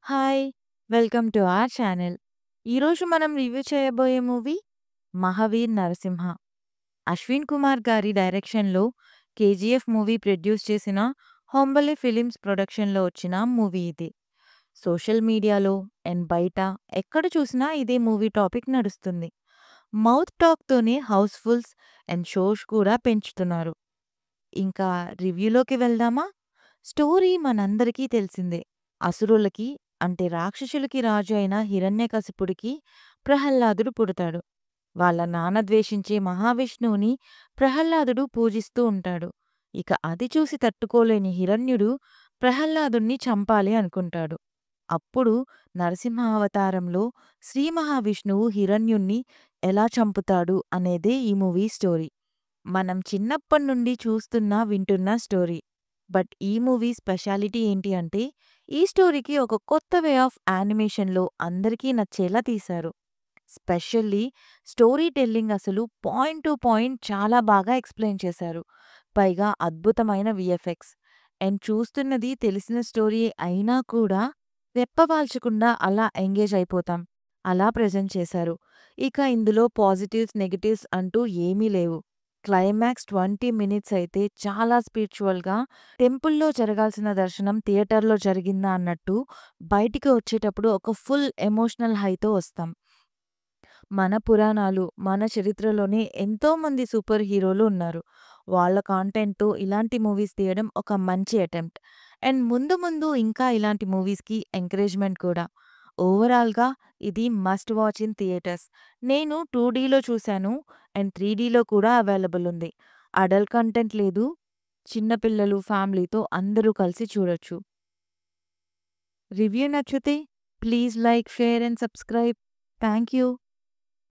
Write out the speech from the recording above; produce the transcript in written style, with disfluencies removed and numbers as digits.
Hi! Welcome to our channel. ఈరోజు మనం review చేయబోయే మూవీ 'మహావీర్ నరసింహ'. అశ్విన్ కుమార్ గారి డైరెక్షన్‌లో 'కేజీఎఫ్' మూవీ ప్రొడ్యూస్ చేసిన 'హొంబలే ఫిల్మ్స్' ప్రొడక్షన్‌లో వచ్చిన మూవీ ఇది. సోషల్ మీడియాలో అండ్ బయట ఎక్కడ చూసినా ఇదే మూవీ టాపిక్ నడుస్తుంది. మౌత్ టాక్‌తోనే హౌస్‌ఫుల్స్ అండ్ షోస్ కూడా పెంచుతున్నారు. ఇంకా రివ్యూలోకి వెళ్దామా? స్టోరీ మనందరికీ తెలిసిందే. అసురులకి అంటే రాక్షసులకి రాజు అయిన హిరణ్యకశిపుడికి ప్రహ్లాదుడు పుడతాడు. వాళ్ళ నాన్న ద్వేషించే మహావిష్ణువుని ప్రహ్లాదుడు పూజిస్తూ ఉంటాడు. ఇక అది చూసి తట్టుకోలేని హిరణ్యుడు ప్రహ్లాదుణ్ణి చంపాలి అనుకుంటాడు. అప్పుడు నరసింహ అవతారంలో శ్రీ మహావిష్ణువు హిరణ్యుణ్ణి ఎలా చంపుతాడు అనేదే ఈ మూవీ స్టోరీ. మనం చిన్నప్పటి నుండి చూస్తున్న, వింటున్న స్టోరీ. బట్ ఈ మూవీ స్పెషాలిటీ ఏంటి అంటే, ఈ స్టోరీకి ఒక కొత్త వే ఆఫ్ యానిమేషన్‌లో అందరికీ నచ్చేలా తీశారు. స్పెషల్లీ స్టోరీ టెల్లింగ్ అసలు పాయింట్ టు పాయింట్ చాలా బాగా ఎక్స్‌ప్లెయిన్ చేశారు. పైగా అద్భుతమైన వీఎఫ్ఎక్స్. అండ్ చూస్తున్నది తెలిసిన స్టోరీయే అయినా కూడా రెప్పవాల్చకుండా అలా ఎంగేజ్ అయిపోతాం. అలా ప్రెజెంట్ చేశారు. ఇక ఇందులో పాజిటివ్స్, నెగెటివ్స్ అంటూ ఏమీ లేవు. క్లైమాక్స్ 20 మినిట్స్ అయితే చాలా స్పిరిచువల్‌గా టెంపుల్‌లో జరగాల్సిన దర్శనం థియేటర్‌లో జరిగిందా అన్నట్టు బయటికి వచ్చేటప్పుడు ఒక ఫుల్ ఎమోషనల్ హైతో వస్తాం. మన పురాణాలు, మన చరిత్రలోనే ఎంతోమంది సూపర్ హీరోలు ఉన్నారు. వాళ్ళ కాంటెంట్‌తో ఇలాంటి మూవీస్ తీయడం ఒక మంచి అటెంప్ట్. అండ్ ముందు ముందు ఇంకా ఇలాంటి మూవీస్‌కి ఎంకరేజ్‌మెంట్ కూడా. ఓవరాల్‌గా ఇది మస్ట్ వాచ్ ఇన్ థియేటర్స్. నేను 2డీలో చూశాను అండ్ 3డీలో కూడా అవైలబుల్ ఉంది. అడల్ట్ కంటెంట్ లేదు. చిన్న పిల్లలు, ఫ్యామిలీతో అందరూ కలిసి చూడొచ్చు. రివ్యూ నచ్చితే please like, share and subscribe. Thank you.